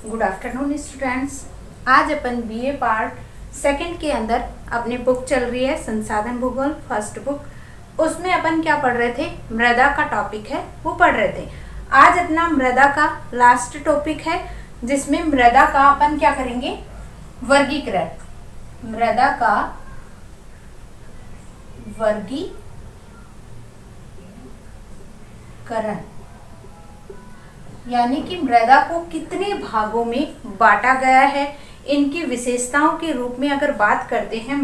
Good afternoon students. आज अपन BA part second के अंदर अपनी बुक चल रही है संसाधन भूगोल फर्स्ट बुक। उसमें अपन क्या पढ़ रहे थे, मृदा का टॉपिक है वो पढ़ रहे थे। आज अपना मृदा का लास्ट टॉपिक है जिसमें मृदा का अपन क्या करेंगे, वर्गीकरण। मृदा का वर्गीकरण यानी कि मृदा को कितने भागों में बांटा गया है, इनकी विशेषताओं के रूप में अगर बात करते हैं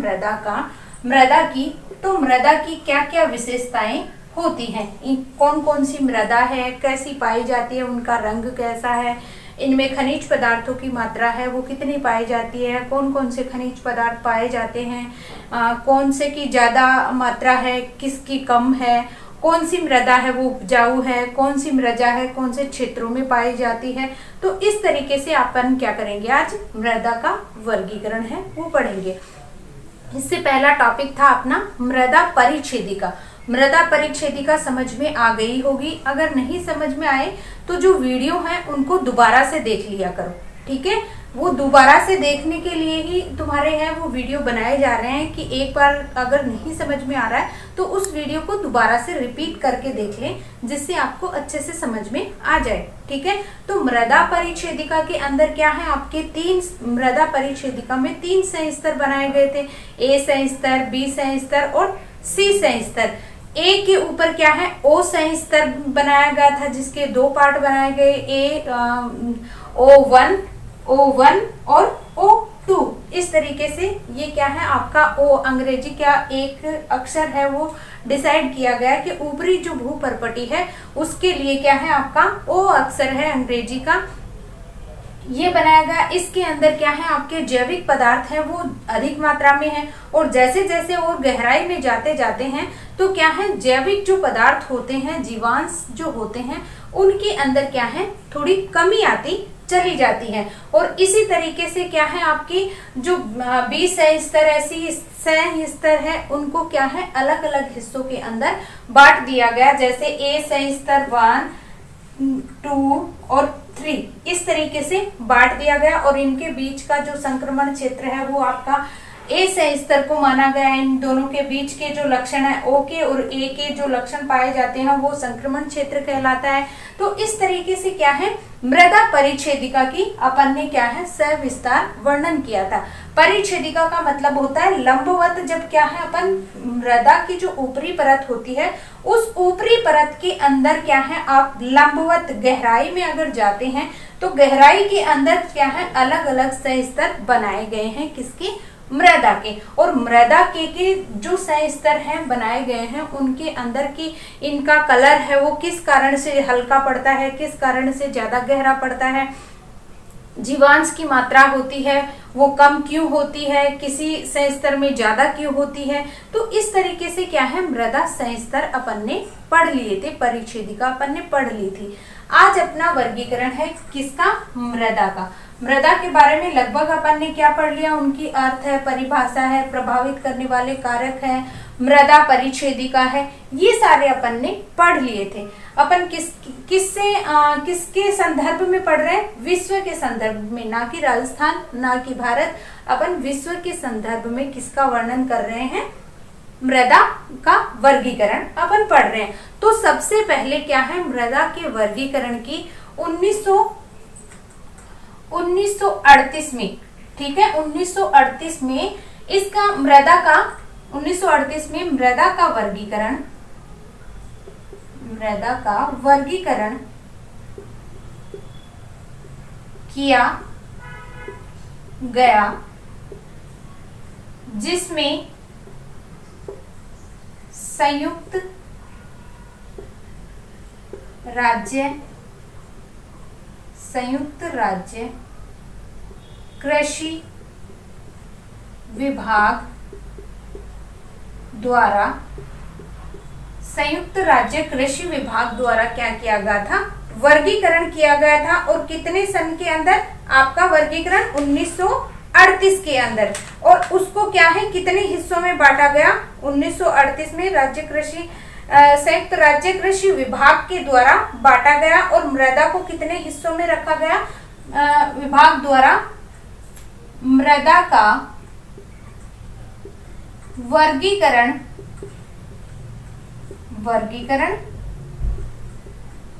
मृदा की तो मृदा की क्या क्या विशेषताएं होती हैं, कौन कौन सी मृदा है, कैसी पाई जाती है, उनका रंग कैसा है, इनमें खनिज पदार्थों की मात्रा है वो कितनी पाई जाती है, कौन कौन से खनिज पदार्थ पाए जाते हैं, कौन से की ज्यादा मात्रा है, किसकी कम है, कौन सी मृदा है वो उपजाऊ है, कौन सी मृदा है कौन से क्षेत्रों में पाई जाती है। तो इस तरीके से अपन क्या करेंगे, आज मृदा का वर्गीकरण है वो पढ़ेंगे। इससे पहला टॉपिक था अपना मृदा परिच्छेदिका। मृदा परिच्छेदिका समझ में आ गई होगी, अगर नहीं समझ में आए तो जो वीडियो है उनको दोबारा से देख लिया करो, ठीक है। वो दोबारा से देखने के लिए ही तुम्हारे हैं वो वीडियो बनाए जा रहे हैं कि एक बार अगर नहीं समझ में आ रहा है तो उस वीडियो को दोबारा से रिपीट करके देख लें जिससे आपको अच्छे से समझ में आ जाए, ठीक है। तो मृदा परिच्छेदिका के अंदर क्या है, आपके मृदा परिच्छेदिका में 3 संस्तर बनाए गए थे, ए संस्तर, बी संस्तर और सी संस्तर। ए के ऊपर क्या है, ओ संस्तर बनाया गया था जिसके 2 पार्ट बनाए गए, O1 और O2। इस तरीके से ये क्या है आपका ओ अंग्रेजी का एक अक्षर है वो डिसाइड किया गया कि ऊपरी जो भूपर्पटी है उसके लिए क्या है आपका ओ अक्षर है अंग्रेजी का, ये बनाया गया। इसके अंदर क्या है आपके जैविक पदार्थ है वो अधिक मात्रा में है और जैसे जैसे और गहराई में जाते जाते हैं तो क्या है जैविक जो पदार्थ होते हैं, जीवांश जो होते हैं उनके अंदर क्या है थोड़ी कमी आती चली जाती है। और इसी तरीके से क्या है आपकी जो 20 संस्तर ऐसी संस्तर है उनको क्या है अलग अलग हिस्सों के अंदर बांट दिया गया, जैसे ए संस्तर 1, 2 और 3 इस तरीके से बांट दिया गया। और इनके बीच का जो संक्रमण क्षेत्र है वो आपका ए संस्तर को माना गया। इन दोनों के बीच के जो लक्षण है ओ के और ए के जो लक्षण पाए जाते हैं वो संक्रमण क्षेत्र कहलाता है। तो इस तरीके से क्या है मृदा परिच्छेदिका की अपन ने क्या है सविस्तार वर्णन किया था। परिच्छेदिका का मतलब होता है लंबवत, जब क्या है अपन मृदा की जो ऊपरी परत होती है उस ऊपरी परत के अंदर क्या है आप लंबवत गहराई में अगर जाते हैं तो गहराई के अंदर क्या है अलग अलग संस्तर बनाए गए हैं, किसके, मृदा के। और मृदा के जो संस्तर हैं बनाए गए हैं उनके अंदर की इनका कलर है वो किस कारण से हल्का पड़ता है, किस कारण से ज्यादा गहरा पड़ता है, जीवांश की मात्रा होती है वो कम क्यों होती है, किसी संस्तर में ज्यादा क्यों होती है। तो इस तरीके से क्या है मृदा संस्तर अपन ने पढ़ लिए थे, परिच्छेदिका अपन ने पढ़ ली थी। आज अपना वर्गीकरण है किसका, मृदा का। मृदा के बारे में लगभग अपन ने क्या पढ़ लिया, उनकी अर्थ है, परिभाषा है, प्रभावित करने वाले कारक है, मृदा परिच्छेदिका है, ये सारे अपन ने पढ़ लिए थे। अपन किसके संदर्भ में पढ़ रहे हैं, विश्व के संदर्भ में, ना कि राजस्थान ना कि भारत। अपन विश्व के संदर्भ में किसका वर्णन कर रहे हैं, मृदा का वर्गीकरण अपन पढ़ रहे हैं। तो सबसे पहले क्या है मृदा के वर्गीकरण की 1938 में, ठीक है, 1938 में इसका मृदा का 1938 में मृदा का वर्गीकरण किया गया जिसमें संयुक्त राज्य कृषि विभाग द्वारा क्या किया गया था, वर्गीकरण किया गया था। और कितने सन के अंदर आपका वर्गीकरण 1938 के अंदर, और उसको क्या है कितने हिस्सों में बांटा गया, 1938 में संयुक्त राज्य कृषि विभाग के द्वारा बांटा गया। और मृदा को कितने हिस्सों में रखा गया, विभाग द्वारा मृदा का वर्गीकरण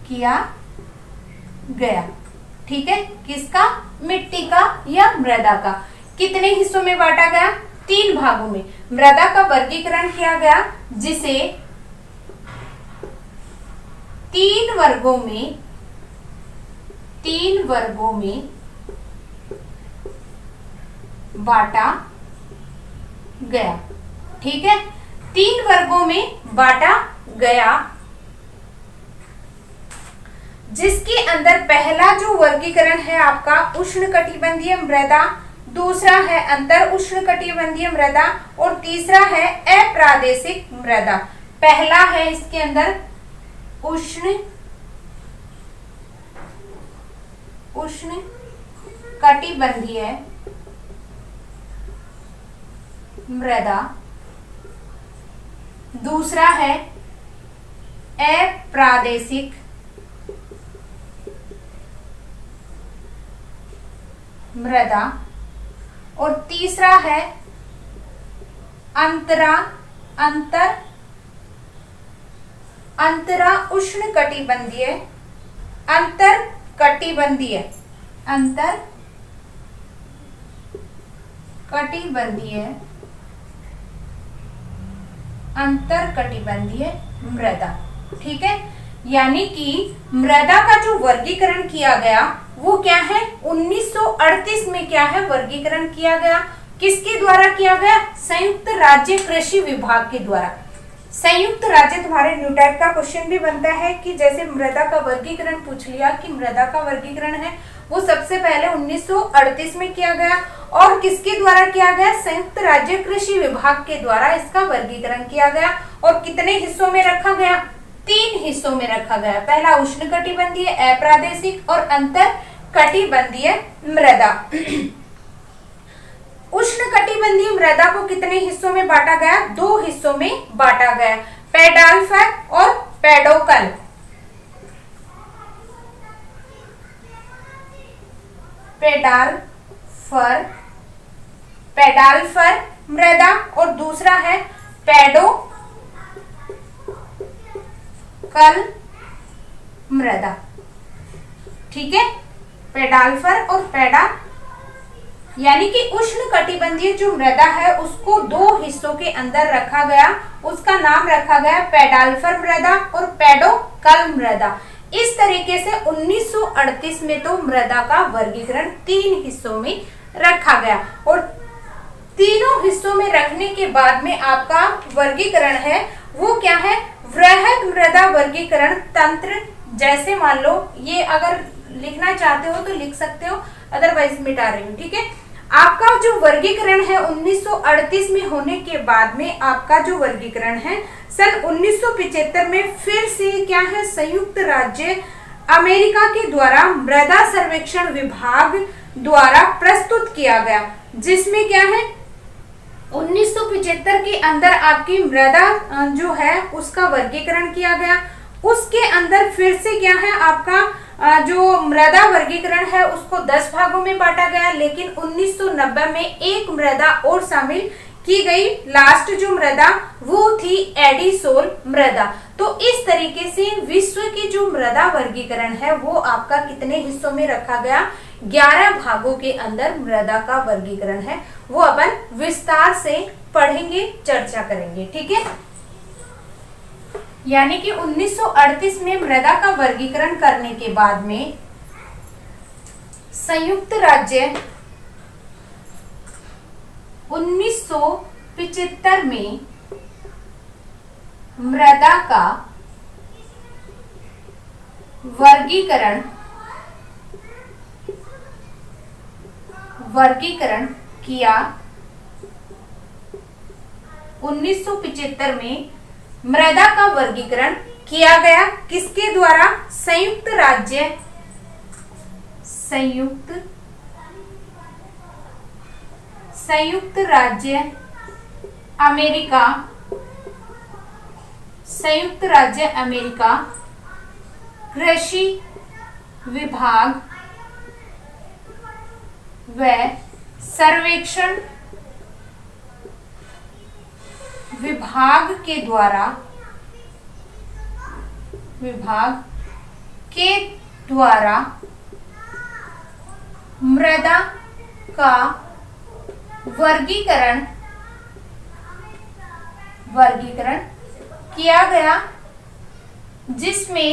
किया गया। ठीक है, किसका? मिट्टी का या मृदा का। कितने हिस्सों में बांटा गया? 3 भागों में मृदा का वर्गीकरण किया गया, जिसे 3 वर्गों में बांटा गया। ठीक है, 3 वर्गों में बांटा गया, जिसके अंदर पहला जो वर्गीकरण है आपका उष्णकटिबंधीय मृदा, दूसरा है अंतर उष्णकटिबंधीय मृदा और तीसरा है अप्रादेशिक मृदा। पहला है इसके अंदर उष्णकटिबंधीय मृदा, दूसरा है अप्रादेशिक मृदा और तीसरा है अंतरा उष्णकटिबंधीय अंतरकटिबंधीय मृदा। ठीक है, यानी कि मृदा का जो वर्गीकरण किया गया वो क्या है? 1938 में क्या है? वर्गीकरण किया गया। किसके द्वारा किया गया? संयुक्त राज्य कृषि विभाग के द्वारा। संयुक्त राज्य, तुम्हारे न्यू टाइप का क्वेश्चन भी बनता है कि जैसे मृदा का वर्गीकरण पूछ लिया कि मृदा का वर्गीकरण है वो सबसे पहले 1938 में किया गया और किसके द्वारा किया गया? संयुक्त राज्य कृषि विभाग के द्वारा इसका वर्गीकरण किया गया। और कितने हिस्सों में रखा गया? 3 हिस्सों में रखा गया। पहला उष्णकटिबंधीय, अप्रादेशिक और अंतरकटिबंधीय मृदा। उष्णकटिबंधीय मृदा को कितने हिस्सों में बांटा गया? 2 हिस्सों में बांटा गया, पेडाल्फर और पेडोकल। पेडाल्फर मृदा और दूसरा है पेडोकल मृदा। ठीक है, पेडाल्फर और पेडा, यानी कि उष्णकटिबंधीय जो मृदा है उसको 2 हिस्सों के अंदर रखा गया। उसका नाम रखा गया पेडाल्फर मृदा और पेडोकल मृदा। इस तरीके से 1938 में तो मृदा का वर्गीकरण 3 हिस्सों में रखा गया और तीनों हिस्सों में रखने के बाद में आपका वर्गीकरण है वो क्या है? वृहद मृदा वर्गीकरण तंत्र। जैसे मान लो ये अगर लिखना चाहते हो तो लिख सकते हो, अदरवाइज मिटा रही हूँ। ठीक है, आपका जो वर्गीकरण है 1938 में होने के बाद में आपका जो वर्गीकरण है सन 1975 में फिर से क्या है? संयुक्त राज्य अमेरिका के द्वारा मृदा सर्वेक्षण विभाग द्वारा प्रस्तुत किया गया, जिसमें क्या है 1975 के अंदर आपकी मृदा जो है उसका वर्गीकरण किया गया। उसके अंदर फिर से क्या है आपका जो मृदा वर्गीकरण है उसको 10 भागों में बांटा गया, लेकिन 1990 में एक मृदा और शामिल की गई। लास्ट जो मृदा वो थी एडिसोल मृदा। तो इस तरीके से विश्व की जो मृदा वर्गीकरण है वो आपका कितने हिस्सों में रखा गया? 11 भागों के अंदर मृदा का वर्गीकरण है, वो अपन विस्तार से पढ़ेंगे, चर्चा करेंगे। ठीक है, यानी कि 1938 में मृदा का वर्गीकरण करने के बाद में संयुक्त राज्य 1975 में मृदा का वर्गीकरण किया। 1975 में मृदा का वर्गीकरण किया गया किसके द्वारा? संयुक्त राज्य कृषि विभाग व सर्वेक्षण विभाग के द्वारा मृदा का वर्गीकरण किया गया, जिसमें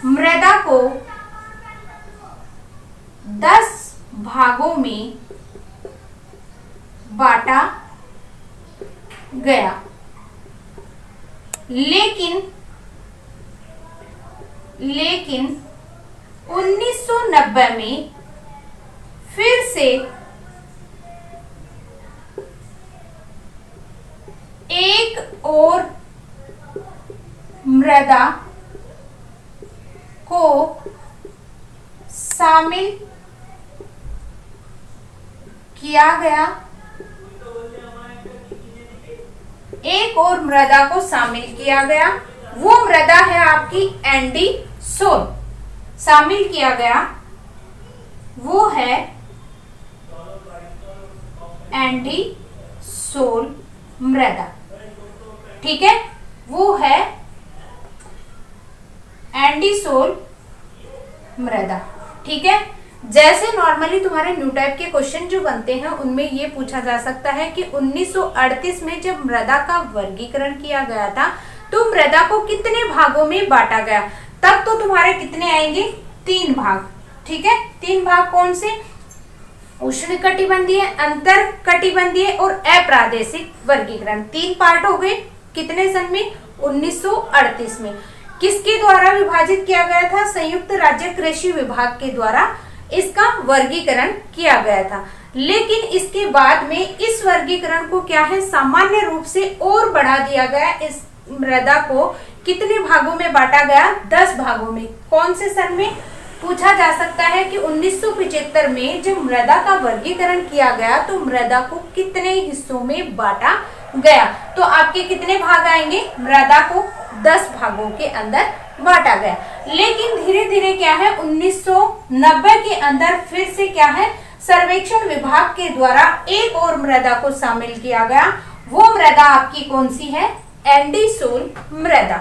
मृदा को 10 भागों में बांटा गया। लेकिन 1990 में फिर से एक और मृदा को शामिल किया गया। वो मृदा है आपकी एंडीसोल। शामिल किया गया वो है एंडीसोल मृदा। ठीक है, वो है एंडीसोल मृदा। ठीक है, जैसे नॉर्मली तुम्हारे न्यू टाइप के क्वेश्चन जो बनते हैं उनमें ये पूछा जा सकता है कि 1938 में जब मृदा का वर्गीकरण किया गया था तो मृदा को कितने भागों में बांटा गया। तब तो तुम्हारे कितने आएंगे, 3 भाग। ठीक है, 3 भाग कौन से, उष्णकटिबंधीय, अंतर कटिबंधीय और अप्रादेशिक वर्गीकरण। 3 पार्ट हो गए। कितने सन में, 1938 में। किसके द्वारा विभाजित किया गया था, संयुक्त राज्य कृषि विभाग के द्वारा इसका वर्गीकरण किया गया था। लेकिन इसके बाद में इस वर्गीकरण को क्या है, सामान्य रूप से और बढ़ा दिया गया। इस मृदा को कितने भागों में बांटा गया, 10 भागों में। कौन से सन में, पूछा जा सकता है कि 1975 में जब मृदा का वर्गीकरण किया गया तो मृदा को कितने हिस्सों में बांटा गया। तो आपके कितने भाग आएंगे, मृदा को 10 भागों के अंदर बांटा गया। लेकिन धीरे धीरे क्या है, 1990 के अंदर फिर से क्या है, सर्वेक्षण विभाग के द्वारा एक और मृदा को शामिल किया गया। वो मृदा आपकी कौन सी है, एंडीसोल मृदा।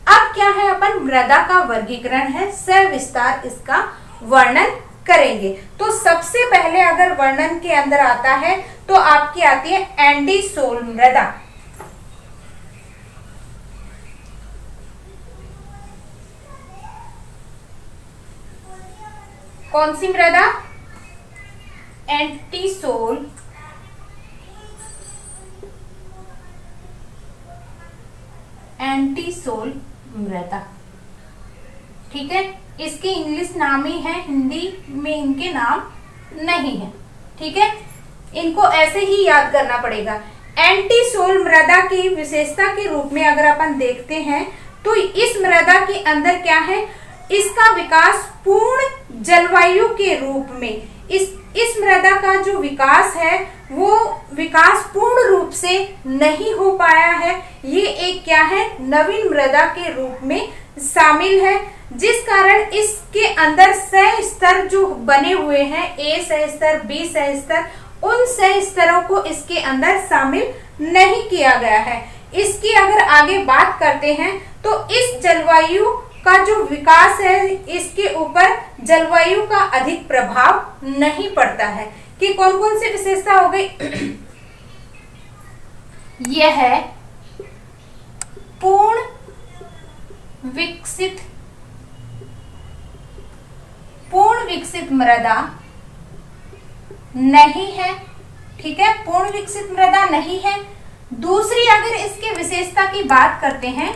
अब क्या है, अपन मृदा का वर्गीकरण है, सविस्तार इसका वर्णन करेंगे। तो सबसे पहले अगर वर्णन के अंदर आता है तो आपकी आती है एंडीसोल मृदा। कौन सी मृदा, एंडीसोल मृदा। ठीक है, इसके इंग्लिश नाम ही है, हिंदी में इनके नाम नहीं है। ठीक है, इनको ऐसे ही याद करना पड़ेगा। एंडीसोल मृदा की विशेषता के रूप में अगर अपन देखते हैं तो इस मृदा के अंदर क्या है, इसका विकास पूर्ण जलवायु के रूप में, इस मृदा का जो विकास है वो विकास पूर्ण रूप से नहीं हो पाया है। ये एक क्या है, नवीन मृदा के रूप में शामिल है, जिस कारण इसके अंदर सह स्तर जो बने हुए हैं, ए सह स्तर, बी सह स्तर, उन सह स्तरों को इसके अंदर शामिल नहीं किया गया है। इसकी अगर आगे बात करते हैं तो इस जलवायु का जो विकास है, इसके ऊपर जलवायु का अधिक प्रभाव नहीं पड़ता है। कि कौन कौन सी विशेषता हो गई, यह है पूर्ण विकसित मृदा नहीं है। ठीक है, पूर्ण विकसित मृदा नहीं है। दूसरी अगर इसके विशेषता की बात करते हैं,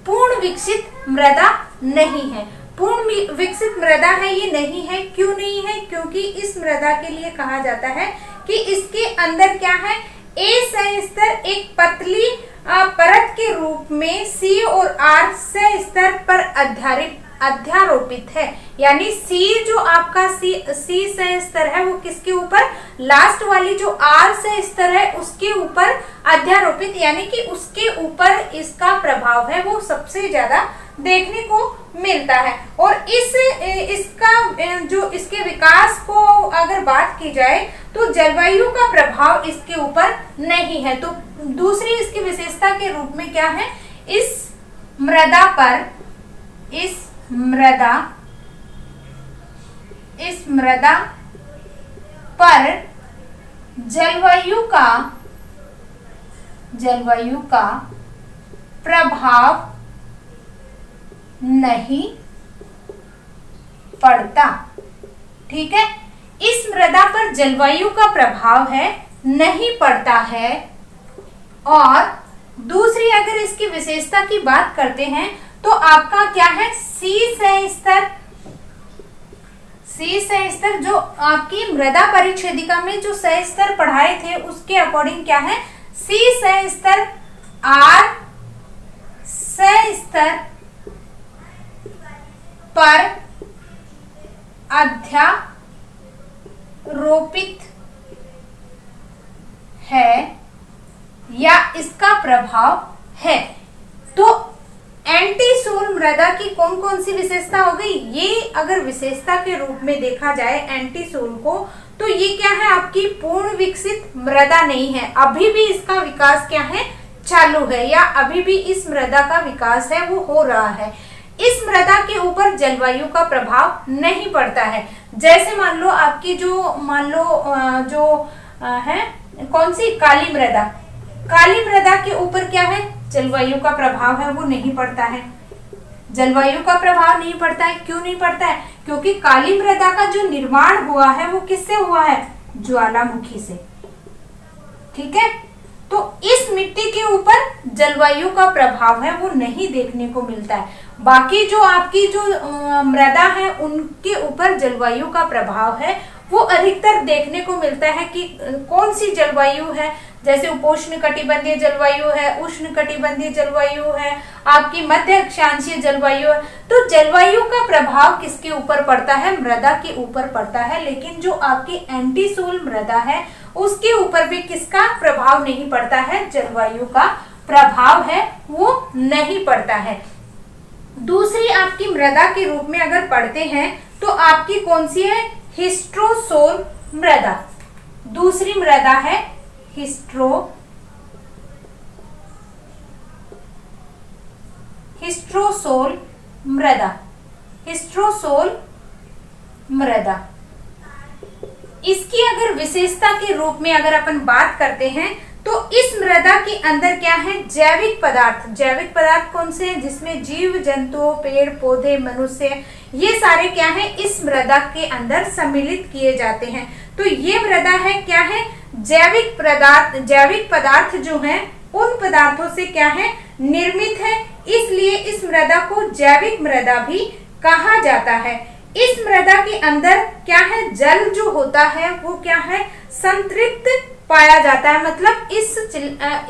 पूर्ण विकसित मृदा नहीं है। पूर्ण विकसित मृदा है ये नहीं है। क्यों नहीं है, क्योंकि इस मृदा के लिए कहा जाता है कि इसके अंदर क्या है, ए सह स्तर एक पतली परत के रूप में, सी और आर सह स्तर पर आधारित अध्यारोपित है। यानी सी जो आपका सी से स्तर है वो किसके ऊपर, लास्ट वाली जो आर से स्तर है उसके ऊपर अध्यारोपित, यानी कि उसके ऊपर इसका प्रभाव है वो सबसे ज्यादा देखने को मिलता है। और इसके विकास को अगर बात की जाए तो जलवायु का प्रभाव इसके ऊपर नहीं है। तो दूसरी इसकी विशेषता के रूप में क्या है, इस मृदा पर जलवायु का प्रभाव नहीं पड़ता। ठीक है, इस मृदा पर जलवायु का प्रभाव है नहीं पड़ता है। और दूसरी अगर इसकी विशेषता की बात करते हैं तो आपका क्या है, सी से स्तर जो आपकी मृदा परिच्छेदिका में जो से स्तर पढ़ाए थे उसके अकॉर्डिंग क्या है, सी से स्तर, आर से स्तर पर अध्यारोपित है या इसका प्रभाव है। तो एंटीसूल मृदा की कौन कौन सी विशेषता हो गई, ये अगर विशेषता के रूप में देखा जाए एंटीसूल को, तो ये क्या है, आपकी पूर्ण विकसित मृदा नहीं है, अभी भी इसका विकास क्या है, चालू है, या अभी भी इस मृदा का विकास है वो हो रहा है। इस मृदा के ऊपर जलवायु का प्रभाव नहीं पड़ता है। जैसे मान लो आपकी जो है कौन सी, काली मृदा के ऊपर क्या है, जलवायु का प्रभाव है वो नहीं पड़ता है। जलवायु का प्रभाव नहीं पड़ता है, क्यों नहीं पड़ता है, क्योंकि काली मृदा का जो निर्माण हुआ है वो किससे हुआ है, ज्वालामुखी से। ठीक है, तो इस मिट्टी के ऊपर जलवायु का प्रभाव है वो नहीं देखने को मिलता है। बाकी जो आपकी जो मृदा है उनके ऊपर जलवायु का प्रभाव है वो अधिकतर देखने को मिलता है कि कौन सी जलवायु है, जैसे उपोष्ण कटिबंधीय जलवायु है, उष्ण कटिबंधीय जलवायु है, आपकी मध्य अक्षांशीय जलवायु है। तो जलवायु का प्रभाव किसके ऊपर पड़ता है, मृदा के ऊपर पड़ता है। लेकिन जो आपकी एंटीसूल मृदा है उसके ऊपर भी किसका प्रभाव नहीं पड़ता है, जलवायु का प्रभाव है वो नहीं पड़ता है। दूसरी आपकी मृदा के रूप में अगर पढ़ते हैं तो आपकी कौन सी है, हिस्ट्रोसोल मृदा। दूसरी मृदा है हिस्ट्रोसोल मृदा। इसकी अगर विशेषता के रूप में अगर अपन बात करते हैं तो इस मृदा के अंदर क्या है, जैविक पदार्थ कौन से हैं, जिसमें जीव जंतु, पेड़ पौधे, मनुष्य, ये सारे क्या है इस मृदा के अंदर सम्मिलित किए जाते हैं। तो ये मृदा है क्या है, जैविक पदार्थ जो हैं उन पदार्थों से क्या है, निर्मित है, इसलिए इस मृदा को जैविक मृदा भी कहा जाता है। इस मृदा के अंदर क्या है, जल जो होता है वो क्या है, संतृप्त पाया जाता है। मतलब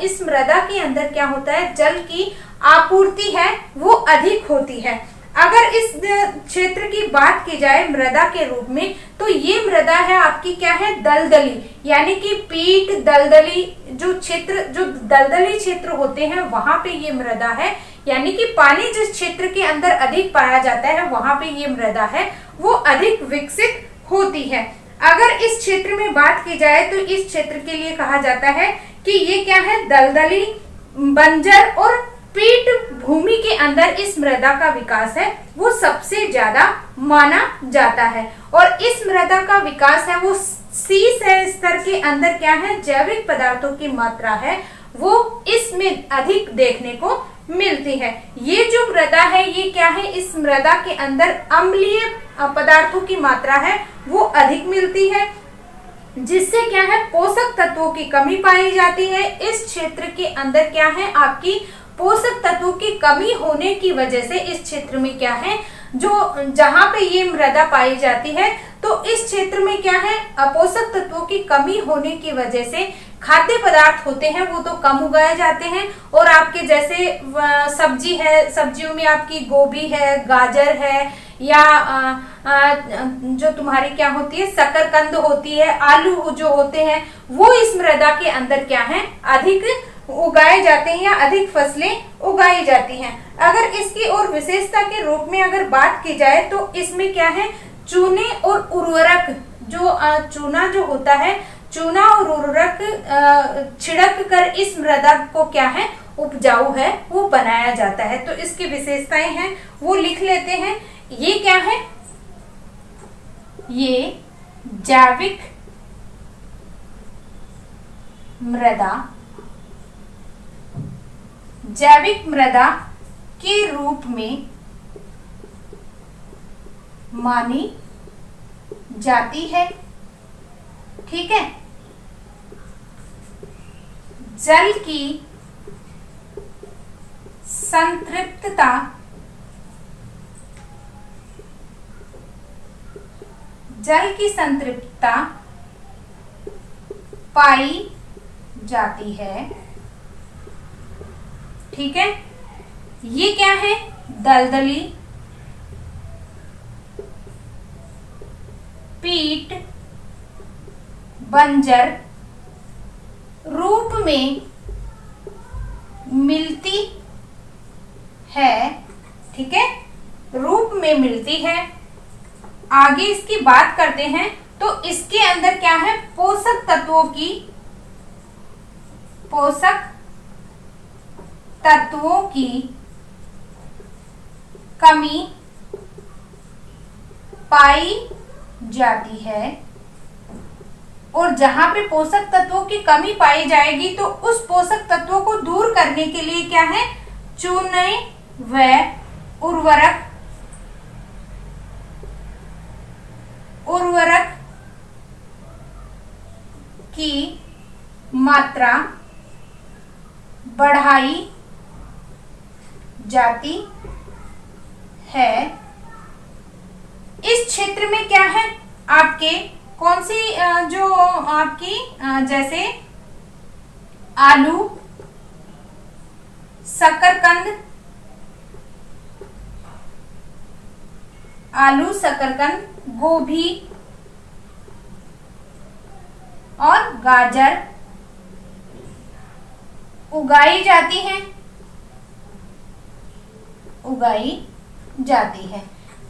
इस मृदा के अंदर क्या होता है, जल की आपूर्ति है वो अधिक होती है। अगर इस क्षेत्र की बात की जाए मृदा के रूप में तो ये मृदा है आपकी क्या है, दलदली, यानी कि पीट दलदली जो दलदली क्षेत्र होते हैं वहां पे ये मृदा है, यानी कि पानी जिस क्षेत्र के अंदर अधिक पाया जाता है वहां पे ये मृदा है वो अधिक विकसित होती है। अगर इस क्षेत्र में बात की जाए तो इस क्षेत्र के लिए कहा जाता है कि ये क्या है, दलदली, बंजर और पीट भूमि के अंदर इस मृदा का विकास है वो सबसे ज्यादा माना जाता है। और इस मृदा का विकास है वो सी स्तर के अंदर क्या है, जैविक पदार्थों की मात्रा है वो इसमें अधिक देखने को मिलती है। ये जो मृदा है ये क्या है, इस मृदा के अंदर अम्लीय पदार्थों की मात्रा है वो अधिक मिलती है, जिससे क्या है, पोषक तत्वों की कमी पाई जाती है। इस क्षेत्र के अंदर क्या है, आपकी पोषक तत्वों की कमी होने की वजह से इस क्षेत्र में क्या है, जहां पे ये मृदा पाई जाती है तो इस क्षेत्र में क्या है, पोषक तत्वों की कमी होने की वजह से खाद्य पदार्थ होते हैं वो तो कम उगाए जाते हैं, और आपके जैसे सब्जी है, सब्जियों में आपकी गोभी है, गाजर है, या जो तुम्हारी क्या होती है शकरकंद होती है, आलू जो होते हैं, वो इस मृदा के अंदर क्या है अधिक उगाए जाते हैं या अधिक फसलें उगाई जाती हैं। अगर इसकी और विशेषता के रूप में अगर बात की जाए तो इसमें क्या है, चूने और उर्वरक, जो चूना जो होता है, चूना और उर्वरक छिड़क कर इस मृदा को क्या है उपजाऊ है वो बनाया जाता है। तो इसकी विशेषताएं हैं वो लिख लेते हैं। ये क्या है, ये जैविक मृदा, जैविक मृदा के रूप में मानी जाती है। ठीक है, जल की संतृप्तता पाई जाती है। ठीक है, ये क्या है, दलदली पीट बंजर रूप में मिलती है। ठीक है, रूप में मिलती है। आगे इसकी बात करते हैं तो इसके अंदर क्या है, पोषक तत्वों की कमी पाई जाती है, और जहां पे पोषक तत्वों की कमी पाई जाएगी तो उस पोषक तत्वों को दूर करने के लिए क्या है, चूने व उर्वरक की मात्रा बढ़ाई जाती है। इस क्षेत्र में क्या है, आपके कौन सी जो आपकी जैसे आलू, शकरकंद, गोभी और गाजर उगाई जाती है।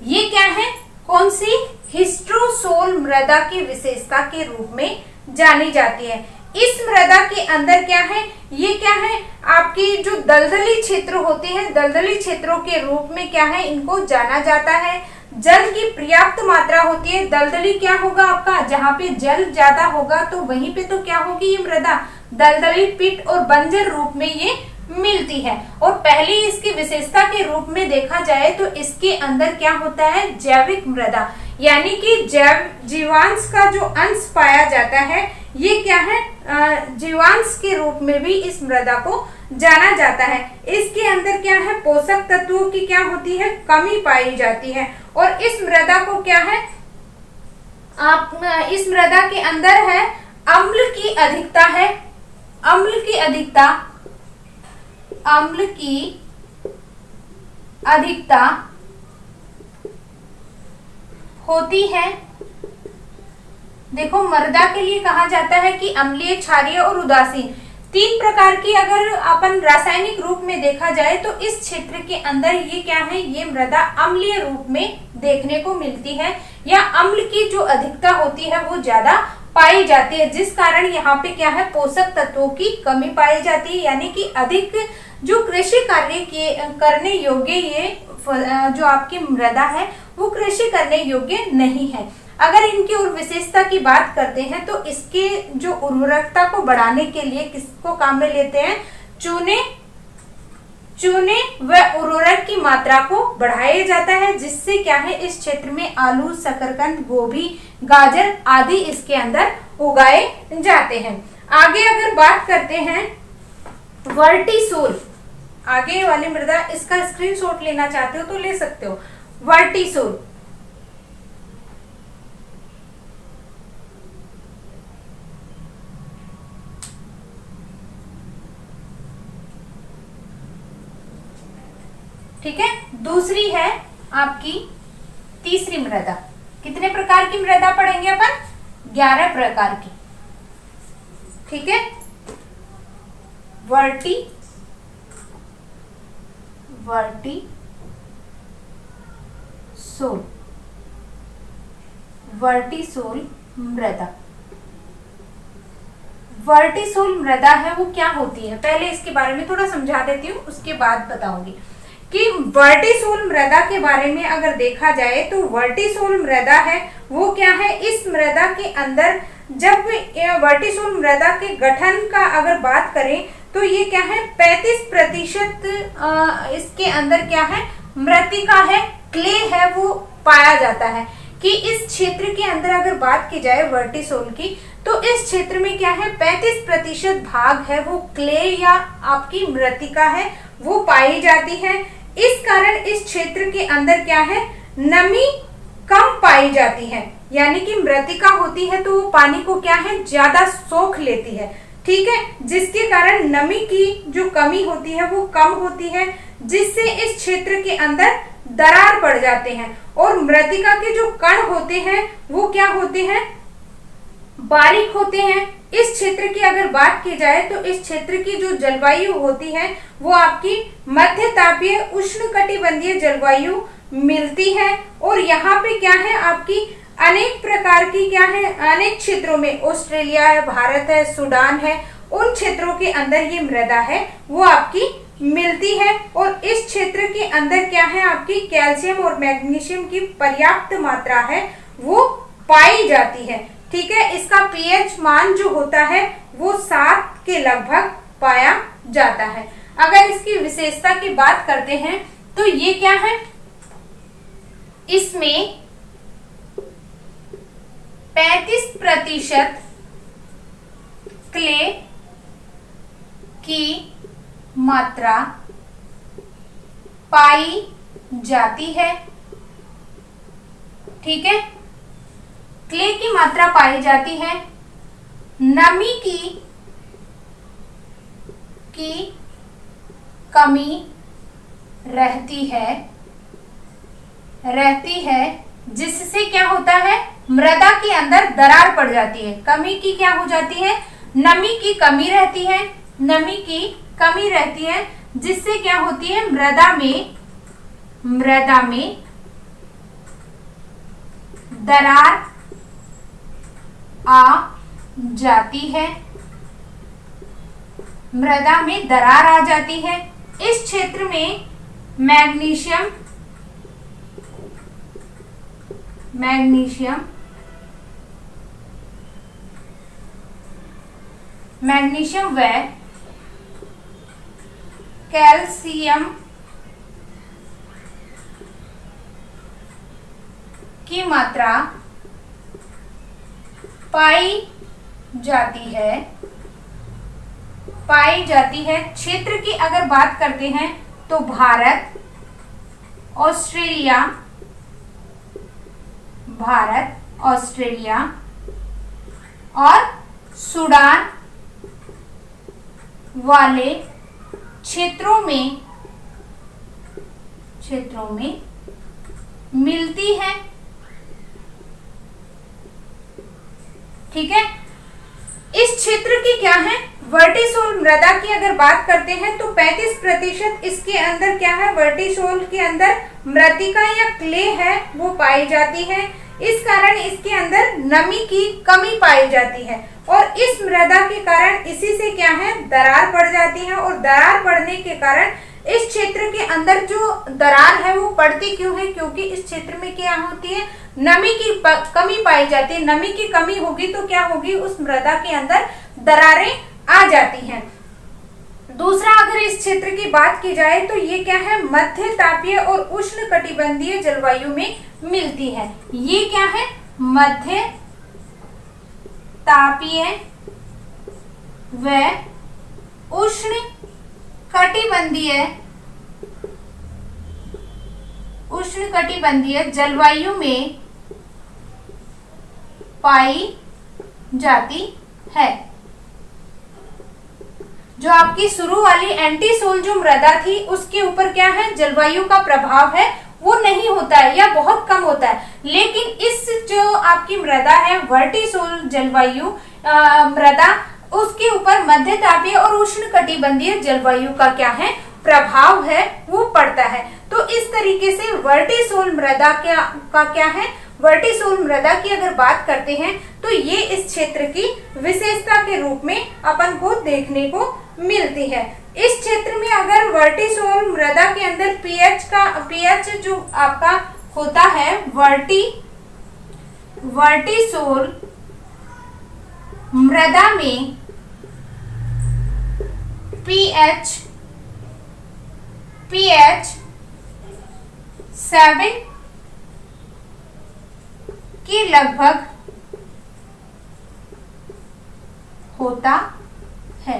ये क्या है, कौन सी, हिस्ट्रोसोल मृदा की विशेषता के रूप में जानी जाती है। इस मृदा के अंदर क्या है, ये क्या है, आपकी जो दलदली क्षेत्र होते हैं, दलदली क्षेत्रों के रूप में क्या है इनको जाना जाता है। जल की पर्याप्त मात्रा होती है। दलदली क्या होगा आपका, जहाँ पे जल ज्यादा होगा तो वहीं पे तो क्या होगी ये मृदा दलदली पिट और बंजर रूप में ये मिलती है। और पहली इसकी विशेषता के रूप में देखा जाए तो इसके अंदर क्या होता है, जैविक मृदा, यानी कि जीवांश का जो अंश पाया जाता है, ये क्या है, जीवांश के रूप में भी इस मृदा को जाना जाता है। इसके अंदर क्या है, पोषक तत्वों की क्या होती है, कमी पाई जाती है। और इस मृदा को क्या है, इस मृदा के अंदर है अम्ल की अधिकता है, अम्ल की अधिकता होती है। देखो, मृदा के लिए कहा जाता है कि अम्लीय, क्षारीय और उदासीन, तीन प्रकार की अगर अपन रासायनिक रूप में देखा जाए तो इस क्षेत्र के अंदर ये क्या है, ये मृदा अम्लीय रूप में देखने को मिलती है, या अम्ल की जो अधिकता होती है वो ज्यादा पाई जाती है, जिस कारण यहाँ पे क्या है, पोषक तत्वों की कमी पाई जाती है, यानी कि अधिक जो कृषि कार्य करने योग्य ये जो आपकी मृदा है वो कृषि करने योग्य नहीं है। अगर इनकी और विशेषता की बात करते हैं तो इसके जो उर्वरकता को बढ़ाने के लिए किसको काम में लेते हैं, चूने व उर्वरक की मात्रा को बढ़ाया जाता है, जिससे क्या है, इस क्षेत्र में आलू, शकरकंद, गोभी, गाजर आदि इसके अंदर उगाए जाते हैं। आगे अगर बात करते हैं वर्टिसोल, आगे वाली मृदा, इसका स्क्रीनशॉट लेना चाहते हो तो ले सकते हो। वर्टिसोल, ठीक है। दूसरी है आपकी तीसरी मृदा। कितने प्रकार की मृदा पढ़ेंगे अपन? 11 प्रकार की। ठीक है। वर्टिसोल मृदा। वर्टिसोल मृदा है वो क्या होती है, पहले इसके बारे में थोड़ा समझा देती हूँ, उसके बाद बताऊंगी कि वर्टिसोल मृदा के बारे में अगर देखा जाए तो वर्टिसोल मृदा है वो क्या है। इस मृदा के अंदर जब वर्टिसोल मृदा के गठन का अगर बात करें तो ये क्या है, 35% इसके अंदर क्या है, मृतिका है, क्ले है, वो पाया जाता है। कि इस क्षेत्र के अंदर अगर बात की जाए वर्टिसोल की, तो इस क्षेत्र में क्या है, 35% भाग है वो क्ले या आपकी मृतिका है वो पाई जाती है। इस कारण इस क्षेत्र के अंदर क्या है, नमी कम पाई जाती है, यानी कि मृतिका होती है तो वो पानी को क्या है, ज्यादा सोख लेती है। ठीक है, जिसके कारण नमी की जो कमी होती है वो कम होती है, जिससे इस क्षेत्र के अंदर दरार पड़ जाते हैं। और मृतिका के जो कण होते हैं वो क्या होते हैं, बारीक होते हैं। इस क्षेत्र की अगर बात की जाए तो इस क्षेत्र की जो जलवायु होती है वो आपकी मध्य तापीय उष्णकटिबंधीय जलवायु मिलती है। और यहाँ पे क्या है, आपकी अनेक प्रकार की क्या है, अनेक क्षेत्रों में, ऑस्ट्रेलिया है, भारत है, सूडान है, उन क्षेत्रों के अंदर ये मृदा है वो आपकी मिलती है। और इस क्षेत्र के अंदर क्या है, आपकी कैल्शियम और मैग्नीशियम की पर्याप्त मात्रा है वो पाई जाती है। ठीक है, इसका पीएच मान जो होता है वो 7 के लगभग पाया जाता है। अगर इसकी विशेषता की बात करते हैं तो ये क्या है, इसमें 35% क्ले की मात्रा पाई जाती है। ठीक है, क्ले की मात्रा पाई जाती है। नमी की कमी रहती है जिससे क्या होता है, मृदा के अंदर दरार पड़ जाती है। कमी की क्या हो जाती है, नमी की कमी रहती है, नमी की कमी रहती है, जिससे क्या होती है, मृदा में दरार आ जाती है, मृदा में दरार आ जाती है। इस क्षेत्र में मैग्नीशियम व कैल्शियम की मात्रा पाई जाती है। क्षेत्र की अगर बात करते हैं तो भारत, ऑस्ट्रेलिया और सूडान वाले क्षेत्रों में मिलती है। ठीक है, इस क्षेत्र की क्या है, वर्टिसोल मृदा की अगर बात करते हैं तो 35% इसके अंदर क्या है, वर्टिसोल के अंदर मृतिका या क्ले है वो पाई जाती है। इस कारण इसके अंदर नमी की कमी पाई जाती है और इस मृदा के कारण इसी से क्या है, दरार पड़ जाती है। और दरार पड़ने के कारण इस क्षेत्र के अंदर जो दरार है वो पड़ती क्यों है, क्योंकि इस क्षेत्र में क्या होती है, नमी की कमी पाई जाती है। नमी की कमी होगी तो क्या होगी, उस मृदा के अंदर दरारें आ जाती हैं। दूसरा, अगर इस क्षेत्र की बात की जाए तो ये क्या है, मध्य तापीय और उष्णकटिबंधीय जलवायु में मिलती है। ये क्या है, मध्य तापीय व उष्णकटिबंधीय जलवायु में पाई जाती है। जो आपकी शुरू वाली एंटी सोल जो मृदा थी उसके ऊपर क्या है, जलवायु का प्रभाव है वो नहीं होता है या बहुत कम होता है। लेकिन इस जो आपकी मृदा है वर्टिसोल जलवायु मृदा, उसके ऊपर मध्य तापीय और उष्ण कटिबंधीय जलवायु का क्या है, प्रभाव है वो पड़ता है। तो इस तरीके से वर्टिसोल मृदा का क्या है, वर्टिसोल मृदा की अगर बात करते हैं तो ये इस क्षेत्र की विशेषता के रूप में अपन को देखने को मिलती है। इस क्षेत्र में अगर वर्टिसोल मृदा के अंदर पीएच जो आपका होता है वर्टिसोल मृदा में पीएच 7 के लगभग होता है,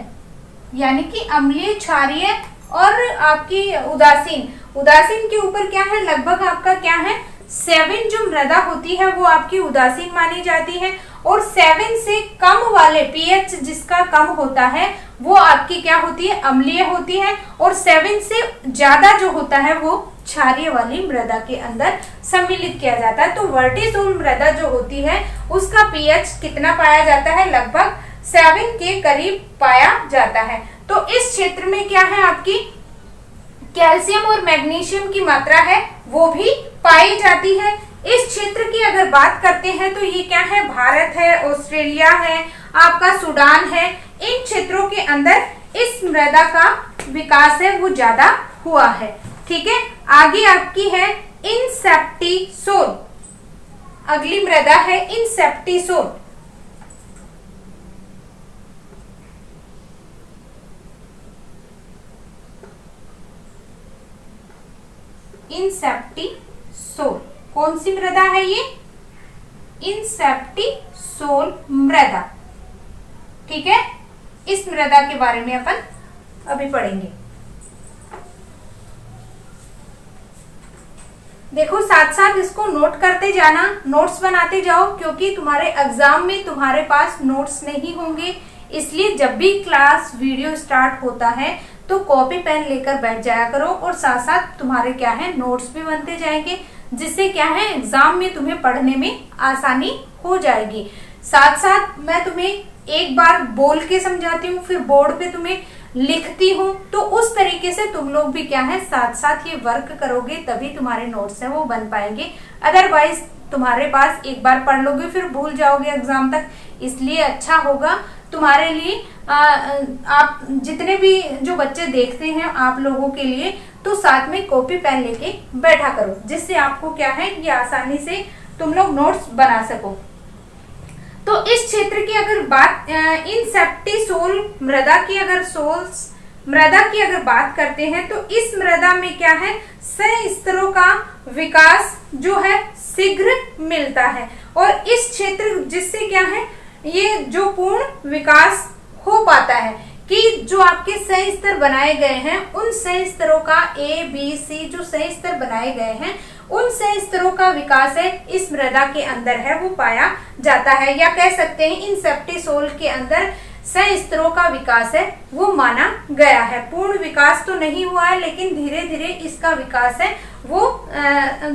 यानी कि अम्लीय, क्षारीय और आपकी उदासीन के ऊपर क्या है, लगभग आपका क्या है 7 जो मृदा होती है वो आपकी उदासीन मानी जाती है। और 7 से कम वाले पीएच जिसका कम होता है वो आपकी क्या होती है, अम्लीय होती है। और 7 से ज्यादा जो होता है वो क्षारीय वाली मृदा के अंदर सम्मिलित किया जाता है। तो वर्टिसोल मृदा जो होती है उसका पीएच कितना पाया जाता है, लगभग 7 के करीब पाया जाता है। तो इस क्षेत्र में क्या है, आपकी कैल्शियम और मैग्नीशियम की मात्रा है वो भी पाई जाती है। इस क्षेत्र की अगर बात करते हैं तो ये क्या है, भारत है, ऑस्ट्रेलिया है, आपका सूडान है, इन क्षेत्रों के अंदर इस मृदा का विकास है वो ज्यादा हुआ है। ठीक है, आगे आपकी है इनसेप्टिसोल, अगली मृदा है इनसेप्टिसोल। इनसेप्टिसोल कौन सी मृदा है ये, इनसेप्टिसोल मृदा। ठीक है, इस मृदा के बारे में अपन अभी पढ़ेंगे। देखो साथ साथ इसको नोट करते जाना, नोट्स बनाते जाओ, क्योंकि तुम्हारे एग्जाम में तुम्हारे पास नोट्स नहीं होंगे। इसलिए जब भी क्लास वीडियो स्टार्ट होता है तो कॉपी पेन लेकर बैठ जाया करो और साथ साथ तुम्हारे क्या है नोट्स भी बनते जाएंगे, जिससे क्या है एग्जाम में तुम्हें पढ़ने में आसानी हो जाएगी। साथ साथ मैं तुम्हें एक बार बोल के समझाती हूँ, फिर बोर्ड पे तुम्हें लिखती हूँ, तो उस तरीके से तुम लोग भी क्या है साथ साथ ये वर्क करोगे, तभी तुम्हारे नोट्स है वो बन पाएंगे। अदरवाइज तुम्हारे पास एक बार पढ़ लोगे फिर भूल जाओगे एग्जाम तक। इसलिए अच्छा होगा तुम्हारे लिए आप जितने भी जो बच्चे देखते हैं आप लोगों के लिए, तो साथ में कॉपी पेन लेके बैठा करो, जिससे आपको क्या है ये आसानी से तुम लोग नोट्स बना सको। तो इस क्षेत्र की अगर बात इनसेप्टिसोल मृदा की अगर बात करते हैं तो इस मृदा में क्या है सह-स्तरों का विकास जो है शीघ्र मिलता है। और इस क्षेत्र जिससे क्या है ये जो पूर्ण विकास हो पाता है कि जो आपके सह स्तर बनाए गए हैं उन सह स्तरों का ABC जो सह स्तर बनाए गए हैं उन सह स्तरों का विकास है इस मृदा के अंदर है वो पाया जाता है, या कह सकते हैं इनसेप्टिसोल के अंदर सह स्तरों का विकास है वो माना गया है। पूर्ण विकास तो नहीं हुआ है, लेकिन धीरे धीरे इसका विकास है वो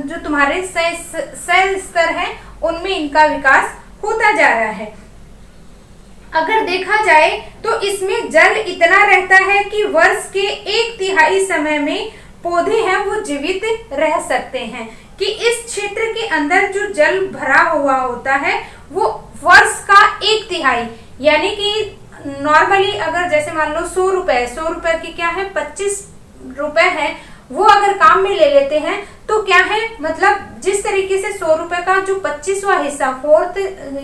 जो तुम्हारे सह स्तर है उनमें इनका विकास होता जा रहा है। अगर देखा जाए तो इसमें जल इतना रहता है कि वर्ष के 1/3 समय में पौधे हैं वो जीवित रह सकते हैं, कि इस क्षेत्र के अंदर जो जल भरा हुआ होता है वो वर्ष का 1/3, यानी कि नॉर्मली अगर जैसे मान लो 100 रुपए की क्या है 25 रुपए है, वो अगर काम में ले लेते हैं तो क्या है मतलब जिस तरीके से 100 रुपए का जो 25वां हिस्सा 4th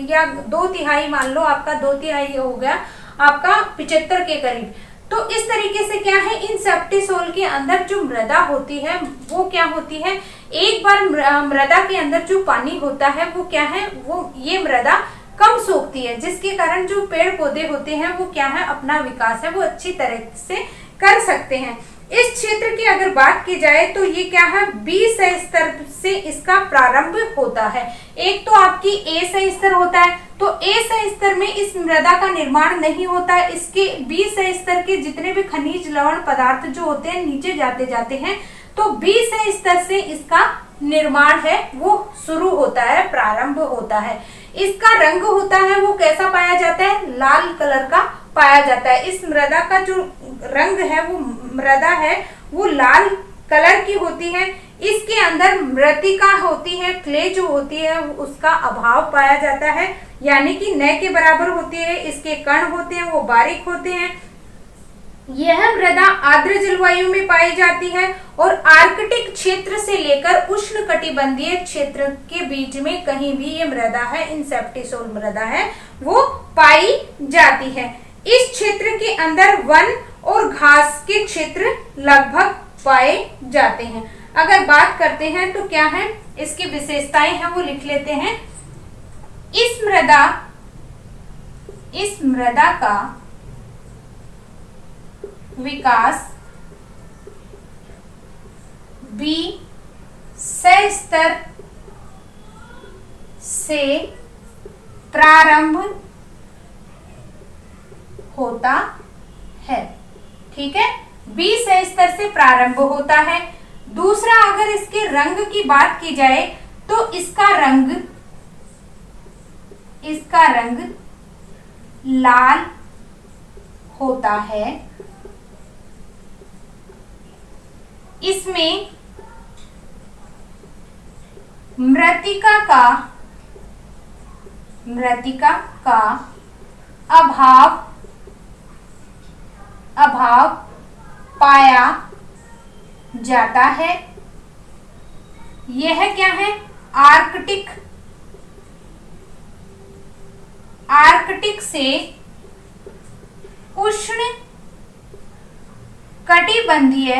या 2/3 मान लो आपका 2/3 हो गया आपका 75 के करीब। तो इस तरीके से क्या है इनसेप्टिसोल के अंदर जो मृदा होती है वो क्या होती है, एक बार मृदा के अंदर जो पानी होता है वो क्या है वो ये मृदा कम सोखती है, जिसके कारण जो पेड़ पौधे होते हैं वो क्या है अपना विकास है वो अच्छी तरह से कर सकते हैं। इस क्षेत्र की अगर बात की जाए तो ये क्या है, बी सह स्तर से इसका प्रारंभ होता है। एक तो आपकी ए सह स्तर होता है, तो ए सह स्तर में इस मृदा का निर्माण नहीं होता है। इसके बी सह स्तर के जितने भी खनिज लवण पदार्थ जो होते हैं नीचे जाते जाते हैं, तो बी सह स्तर से इसका निर्माण है वो शुरू होता है, प्रारंभ होता है। इसका रंग होता है वो कैसा पाया जाता है, लाल कलर का पाया जाता है। इस मृदा का जो रंग है वो मृदा है वो लाल कलर की होती है। इसके अंदर मृत्तिका होती है, क्ले जो होती है उसका अभाव पाया जाता है, यानी कि न के बराबर होती है। इसके कण होते हैं वो बारीक होते हैं। यह मृदा आर्द्र जलवायु में पाई जाती है और आर्कटिक क्षेत्र से लेकर उष्ण कटिबंधीय क्षेत्र के बीच में कहीं भी ये मृदा है, इंसेप्टिसोल मृदा है, वो पाई जाती है। इस क्षेत्र के अंदर वन और घास के क्षेत्र लगभग पाए जाते हैं। अगर बात करते हैं तो क्या है इसकी विशेषताएं हैं वो लिख लेते हैं। इस मृदा का विकास बी सह स्तर से प्रारंभ होता है। ठीक है, बी सह स्तर से प्रारंभ होता है। दूसरा, अगर इसके रंग की बात की जाए तो इसका रंग लाल होता है। इसमें मृत्तिका का अभाव पाया जाता है। यह क्या है, आर्कटिक से उष्ण कटिबंधीय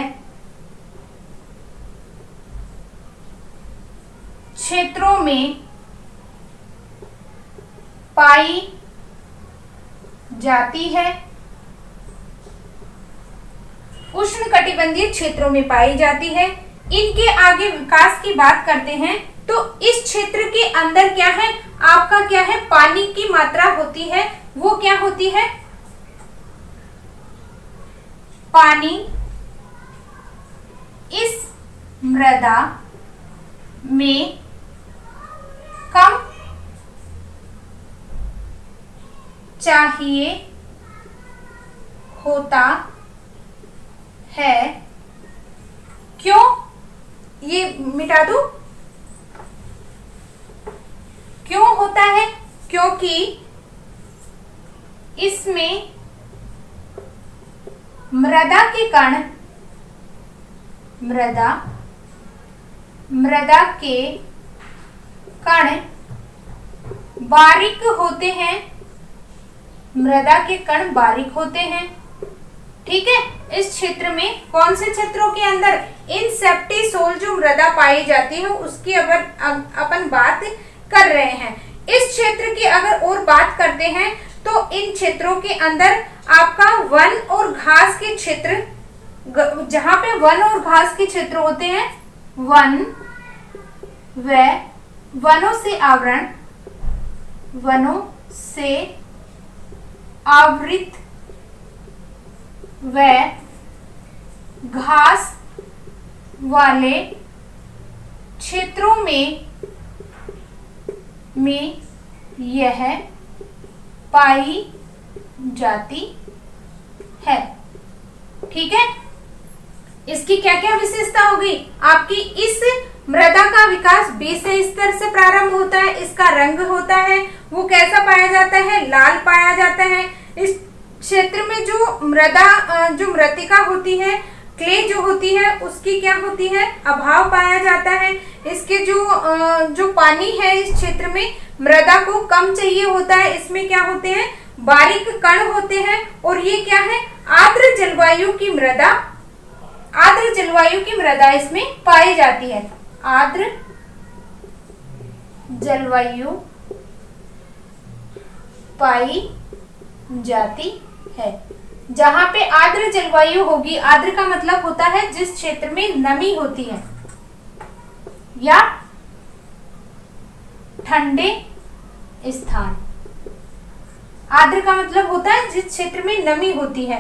क्षेत्रों में पाई जाती है। उष्ण कटिबंधीय क्षेत्रों में पाई जाती है। इनके आगे विकास की बात करते हैं तो इस क्षेत्र के अंदर क्या है, आपका क्या है, पानी की मात्रा होती है वो क्या होती है, पानी इस मृदा में कम चाहिए होता है। क्यों, ये मिटा दूं, क्यों होता है, क्योंकि इसमें मृदा के कण बारीक होते हैं, मृदा के कण बारीक होते हैं। ठीक है, इस क्षेत्र में कौन से क्षेत्रों के अंदर, इंसेप्टिसोल जो मृदा पाई जाती है उसकी अगर अपन बात कर रहे हैं। इस क्षेत्र की अगर और बात करते हैं तो इन क्षेत्रों के अंदर आपका वन और घास के क्षेत्र, जहां पे वन और घास के क्षेत्र होते हैं, वनों से आवृत व घास वाले क्षेत्रों में यह पाई जाती है। ठीक है, इसकी क्या क्या विशेषता होगी आपकी, इस मृदा का विकास बी से स्तर से प्रारंभ होता है। इसका रंग होता है वो कैसा पाया जाता है, लाल पाया जाता है। इस क्षेत्र में जो मृत्तिका होती है, क्ले जो होती है, उसकी क्या होती है, अभाव पाया जाता है। इसके जो पानी है इस क्षेत्र में मृदा को कम चाहिए होता है। इसमें क्या होते हैं, बारीक कण होते हैं। और ये क्या है, आर्द्र जलवायु की मृदा इसमें पाई जाती है। आर्द्र जलवायु पाई जाती है। जहां पे आर्द्र जलवायु होगी, आर्द्र का मतलब होता है जिस क्षेत्र में नमी होती है या ठंडे स्थान। आर्द्र का मतलब होता है जिस क्षेत्र में नमी होती है।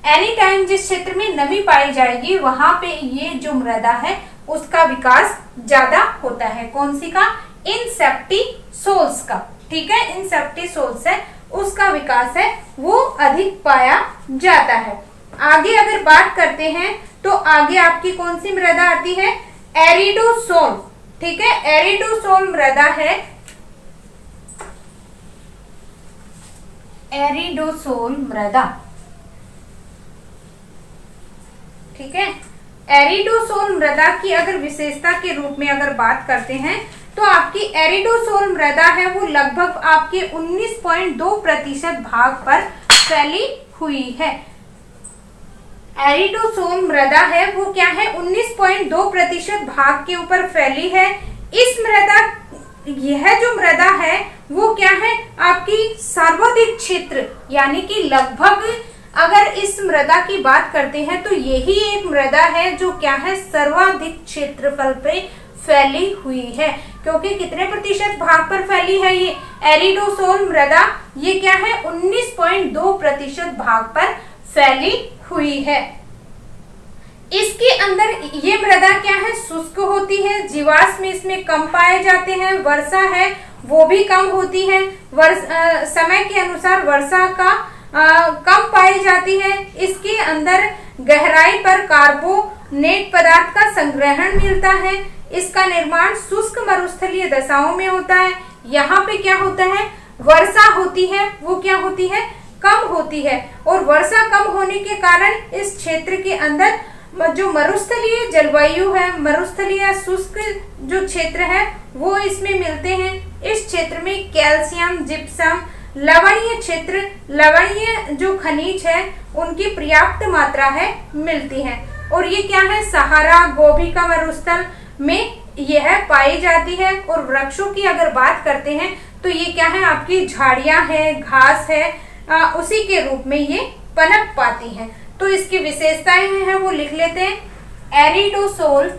एनी टाइम जिस क्षेत्र में नमी पाई जाएगी वहां पे ये जो मृदा है उसका विकास ज्यादा होता है। कौन सी का? इंसेप्टिसोल्स का। ठीक है, इंसेप्टिसोल्स है उसका विकास है वो अधिक पाया जाता है। आगे अगर बात करते हैं तो आगे आपकी कौन सी मृदा आती है? एरिडोसोल। ठीक है, एरिडोसोल मृदा है, एरिडोसोल मृदा। ठीक है, एरिडोसोल मृदा की अगर विशेषता के रूप में अगर बात करते हैं तो आपकी एरिडोसोल मृदा है वो लगभग आपके 19.2% भाग पर फैली हुई है। एरिडोसोल मृदा है वो क्या है? 19.2% भाग के ऊपर फैली है। इस मृदा, यह जो मृदा है वो क्या है? आपकी सर्वाधिक क्षेत्र, यानी कि लगभग अगर इस मृदा की बात करते हैं तो यही एक मृदा है जो क्या है? सर्वाधिक क्षेत्रफल पे फैली हुई है। क्योंकि कितने प्रतिशत भाग पर फैली है ये एरिडोसोल मृदा? ये क्या है? 19.2% भाग पर फैली हुई है। इसके अंदर ये मृदा क्या है? शुष्क होती है, जीवाश्म इसमें कम पाए जाते हैं, वर्षा है वो भी कम होती है, समय के अनुसार वर्षा का कम पाई जाती है। इसके अंदर गहराई पर कार्बोनेट पदार्थ का संग्रहण मिलता है। इसका निर्माण शुष्क मरुस्थलीय दशाओं में होता है। यहाँ पे क्या होता है? वर्षा होती है वो क्या होती है? कम होती है। और वर्षा कम होने के कारण इस क्षेत्र के अंदर जो मरुस्थलीय जलवायु है, मरुस्थलीय शुष्क जो क्षेत्र है वो इसमें मिलते हैं। इस क्षेत्र में कैल्शियम, जिप्सम, लवणीय क्षेत्र, लवणीय जो खनिज है उनकी पर्याप्त मात्रा है मिलती है। और ये क्या है? सहारा, गोबी का मरुस्थल में यह पाई जाती है। और वृक्षों की अगर बात करते हैं तो ये क्या है? आपकी झाड़ियां है, घास है, उसी के रूप में ये पनप पाती हैं। तो इसकी विशेषताएं हैं वो लिख लेते हैं। एरिडोसोल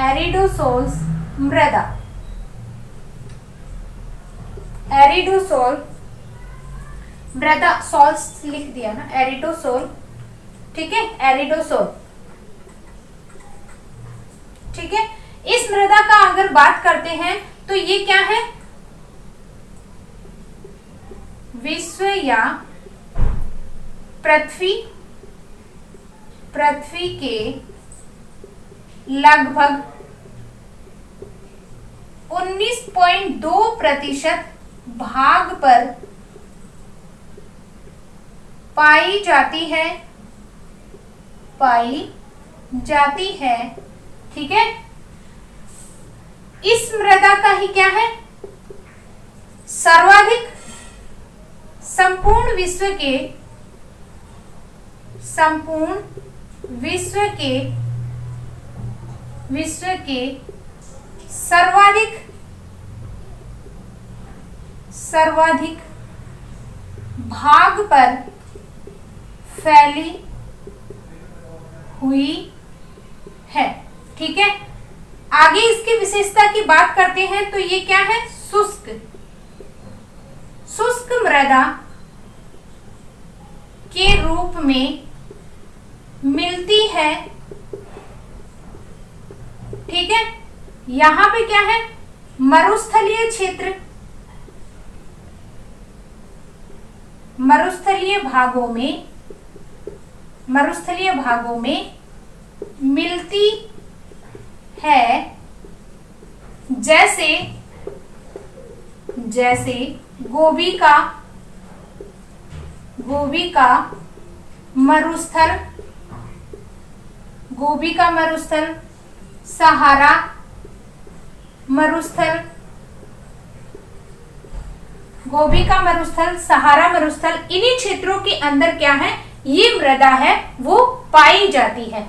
एरिडोसोल्स मृदा, एरिडोसोल मृदा, सोल्स लिख दिया ना, एरिडोसोल। ठीक है, एरिडोसोल। ठीक है, इस मृदा का अगर बात करते हैं तो ये क्या है? विश्व या पृथ्वी के लगभग 19.2% भाग पर पाई जाती है। ठीक है, इस मृदा का ही क्या है? सर्वाधिक संपूर्ण विश्व के सर्वाधिक भाग पर फैली हुई है। ठीक है, आगे इसकी विशेषता की बात करते हैं तो ये क्या है? शुष्क मृदा के रूप में मिलती है। ठीक है, यहां पे क्या है? मरुस्थलीय क्षेत्र, मरुस्थलीय भागों में मिलती है। जैसे गोबी का मरुस्थल, सहारा मरुस्थल, गोबी का मरुस्थल, सहारा मरुस्थल, इन्हीं क्षेत्रों के अंदर क्या है? ये मृदा है वो पाई जाती है।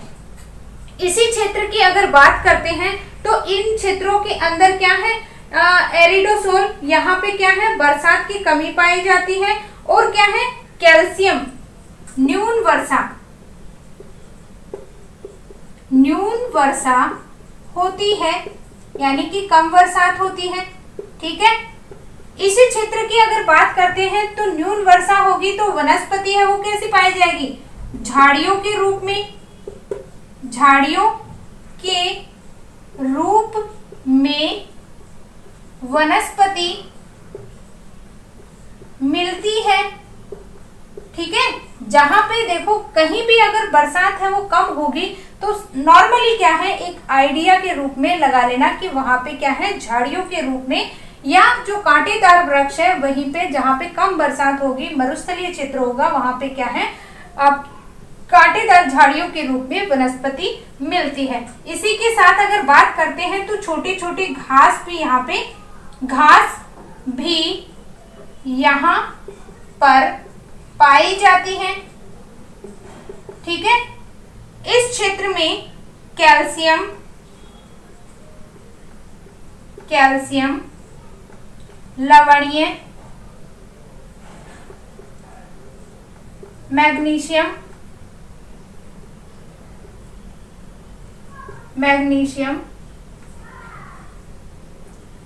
इसी क्षेत्र की अगर बात करते हैं तो इन क्षेत्रों के अंदर क्या है? एरिडोसोल, यहाँ पे क्या है, बरसात की कमी पाई जाती है। और क्या है, कैल्शियम, न्यून वर्षा होती है, यानी कि कम बरसात होती है। ठीक है, इसी क्षेत्र की अगर बात करते हैं तो न्यून वर्षा होगी तो वनस्पति है वो कैसी पाई जाएगी, झाड़ियों के रूप में वनस्पति मिलती है। ठीक है, जहां पे देखो कहीं भी अगर बरसात है वो कम होगी तो नॉर्मली क्या है, एक आइडिया के रूप में लगा लेना कि वहां पे क्या है, झाड़ियों के रूप में, या जो कांटेदार वृक्ष है वहीं पे जहां पे कम बरसात होगी, मरुस्थलीय क्षेत्र होगा, वहां पे क्या है, आप कांटेदार झाड़ियों के रूप में वनस्पति मिलती है। इसी के साथ अगर बात करते हैं तो छोटी छोटी घास भी यहाँ पर पाई जाती है। ठीक है, इस क्षेत्र में कैल्शियम, लवणीय, मैग्नीशियम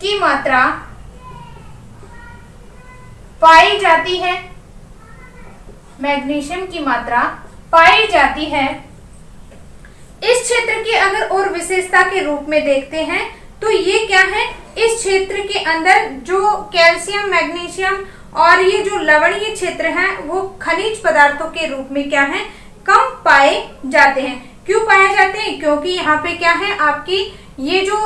की मात्रा पाई जाती है। इस क्षेत्र की अगर और विशेषता के रूप में देखते हैं तो ये क्या है, इस क्षेत्र के अंदर जो कैल्शियम, मैग्नीशियम और ये जो लवणीय क्षेत्र है वो खनिज पदार्थों के रूप में क्या है, कम पाए जाते हैं। क्यों पाए जाते हैं, क्योंकि यहाँ पे क्या है, आपकी ये जो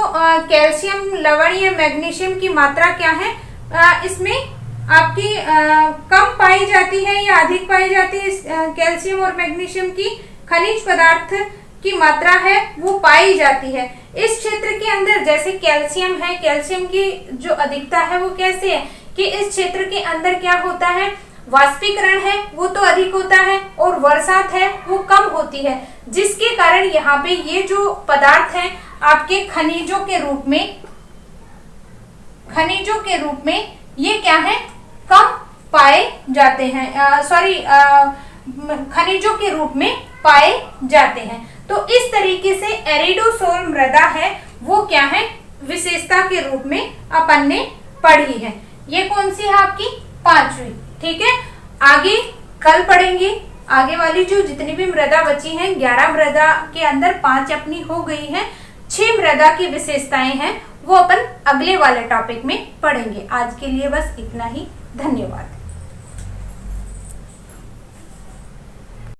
कैल्शियम, लवणीय, मैग्नीशियम की मात्रा क्या है, इसमें आपकी कम पाई जाती है या अधिक पाई जाती है। कैल्शियम और मैग्नीशियम की खनिज पदार्थ की मात्रा है वो पाई जाती है। इस क्षेत्र के अंदर जैसे कैल्शियम है, कैल्शियम की जो अधिकता है वो कैसे है कि इस क्षेत्र के अंदर क्या होता है, वाष्पीकरण है वो तो अधिक होता है और बरसात है वो कम होती है, जिसके कारण यहाँ पे ये जो पदार्थ हैं आपके खनिजों के रूप में ये क्या है, कम पाए जाते हैं, खनिजों के रूप में पाए जाते हैं। तो इस तरीके से एरिडोसोल मृदा है वो क्या है, विशेषता के रूप में अपन ने पढ़ी है। ये कौन सी है, आपकी 5वीं। ठीक है, आगे कल पढ़ेंगे आगे वाली जो जितनी भी मृदा बची हैं। 11 मृदा के अंदर 5 अपनी हो गई हैं, 6 मृदा की विशेषताएं हैं वो अपन अगले वाले टॉपिक में पढ़ेंगे। आज के लिए बस इतना ही, धन्यवाद।